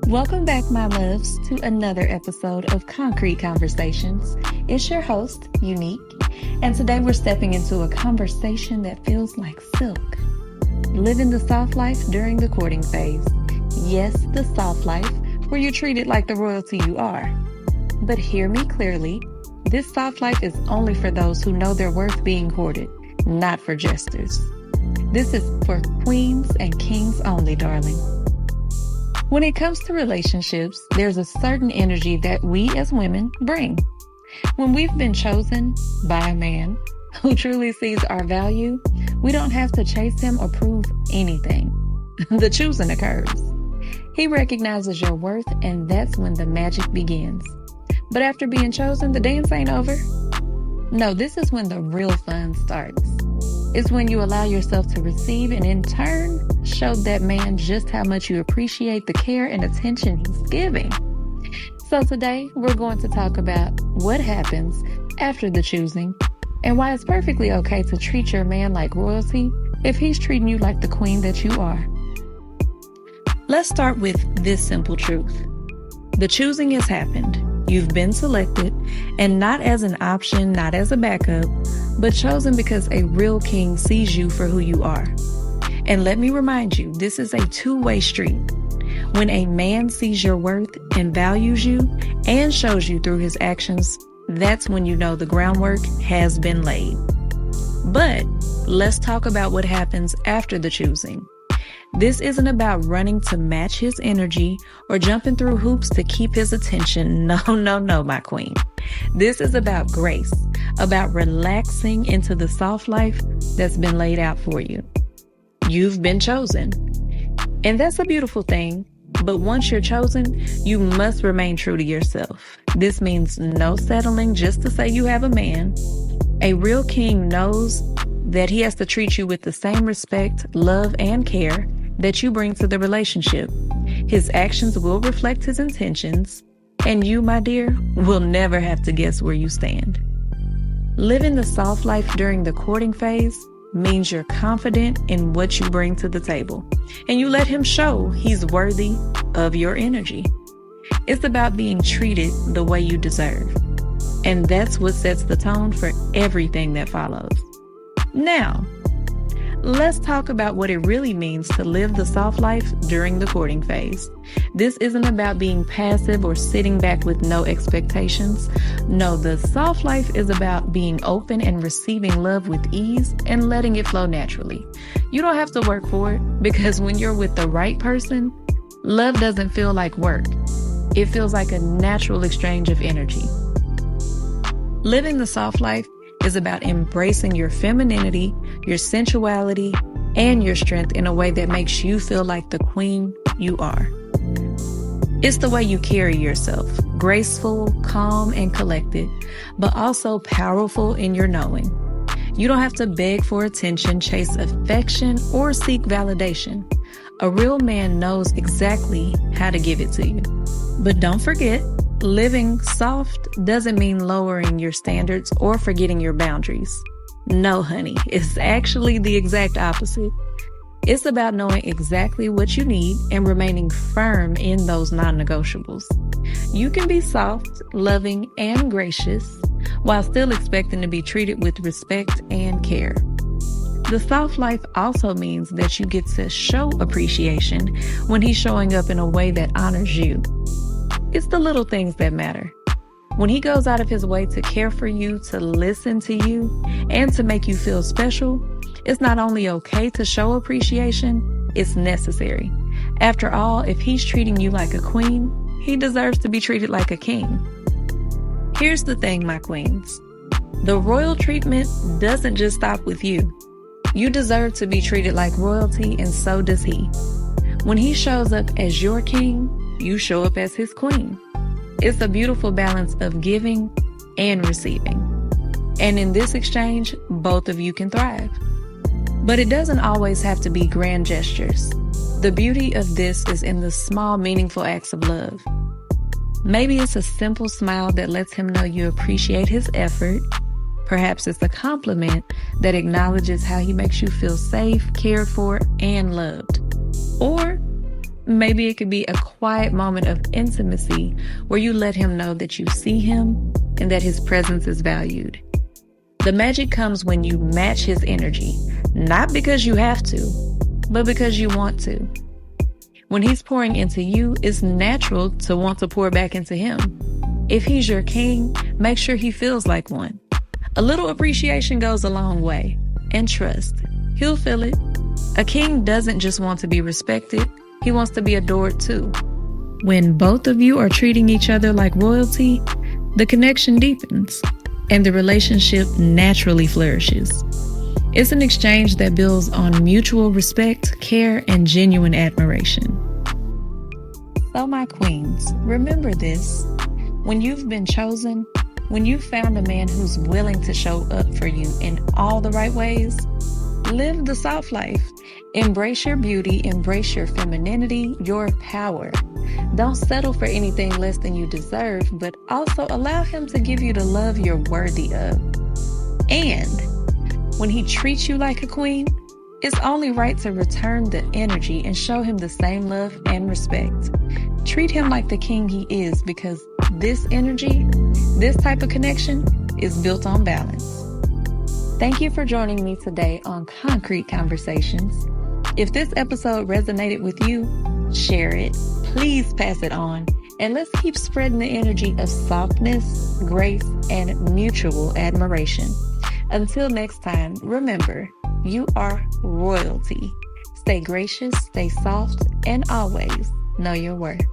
Welcome back, my loves, to another episode of Concrete Conversations. It's your host, Unique, and today we're stepping into a conversation that feels like silk. Living the soft life during the courting phase. Yes, the soft life, where you're treated like the royalty you are. But hear me clearly, this soft life is only for those who know they're worth being courted, not for jesters. This is for queens and kings only, darling. When it comes to relationships, there's a certain energy that we as women bring. When we've been chosen by a man who truly sees our value, we don't have to chase him or prove anything. The choosing occurs. He recognizes your worth, and that's when the magic begins. But after being chosen, the dance ain't over. No, this is when the real fun starts. It's when you allow yourself to receive and in turn show that man just how much you appreciate the care and attention he's giving. So today we're going to talk about what happens after the choosing and why it's perfectly okay to treat your man like royalty if he's treating you like the queen that you are. Let's start with this simple truth. The choosing has happened. You've been selected, and not as an option, not as a backup, but chosen because a real king sees you for who you are. And let me remind you, this is a two-way street. When a man sees your worth and values you and shows you through his actions, that's when you know the groundwork has been laid. But let's talk about what happens after the choosing. This isn't about running to match his energy or jumping through hoops to keep his attention. No, my queen. This is about grace, about relaxing into the soft life that's been laid out for you. You've been chosen. And that's a beautiful thing. But once you're chosen, you must remain true to yourself. This means no settling just to say you have a man. A real king knows that he has to treat you with the same respect, love, and care that you bring to the relationship. His actions will reflect his intentions, and you, my dear, will never have to guess where you stand. Living the soft life during the courting phase means you're confident in what you bring to the table, and you let him show he's worthy of your energy. It's about being treated the way you deserve, and that's what sets the tone for everything that follows. Now, let's talk about what it really means to live the soft life during the courting phase. This isn't about being passive or sitting back with no expectations. No, the soft life is about being open and receiving love with ease and letting it flow naturally. You don't have to work for it, because when you're with the right person, love doesn't feel like work. It feels like a natural exchange of energy. Living the soft life is about embracing your femininity, your sensuality, and your strength in a way that makes you feel like the queen you are. It's the way you carry yourself, graceful, calm, and collected, but also powerful in your knowing. You don't have to beg for attention, chase affection, or seek validation. A real man knows exactly how to give it to you. But don't forget, living soft doesn't mean lowering your standards or forgetting your boundaries. No, honey, it's actually the exact opposite. It's about knowing exactly what you need and remaining firm in those non-negotiables. You can be soft, loving, and gracious while still expecting to be treated with respect and care. The soft life also means that you get to show appreciation when he's showing up in a way that honors you. It's the little things that matter. When he goes out of his way to care for you, to listen to you, and to make you feel special, it's not only okay to show appreciation, it's necessary. After all, if he's treating you like a queen, he deserves to be treated like a king. Here's the thing, my queens. The royal treatment doesn't just stop with you. You deserve to be treated like royalty, and so does he. When he shows up as your king, you show up as his queen. It's a beautiful balance of giving and receiving. And in this exchange, both of you can thrive. But it doesn't always have to be grand gestures. The beauty of this is in the small, meaningful acts of love. Maybe it's a simple smile that lets him know you appreciate his effort. Perhaps it's a compliment that acknowledges how he makes you feel safe, cared for, and loved. Or Maybe it could be a quiet moment of intimacy where you let him know that you see him and that his presence is valued. The magic comes when you match his energy, not because you have to, but because you want to. When he's pouring into you, it's natural to want to pour back into him. If he's your king, make sure he feels like one. A little appreciation goes a long way. And trust, he'll feel it. A king doesn't just want to be respected, he wants to be adored too. When both of you are treating each other like royalty, the connection deepens and the relationship naturally flourishes. It's an exchange that builds on mutual respect, care, and genuine admiration. So my queens, remember this. When you've been chosen, when you've found a man who's willing to show up for you in all the right ways, live the soft life. Embrace your beauty, embrace your femininity, your power. Don't settle for anything less than you deserve, but also allow him to give you the love you're worthy of. And when he treats you like a queen, it's only right to return the energy and show him the same love and respect. Treat him like the king he is, because this energy, this type of connection is built on balance. Thank you for joining me today on Concrete Conversations. If this episode resonated with you, share it. Please pass it on. And let's keep spreading the energy of softness, grace, and mutual admiration. Until next time, remember, you are royalty. Stay gracious, stay soft, and always know your worth.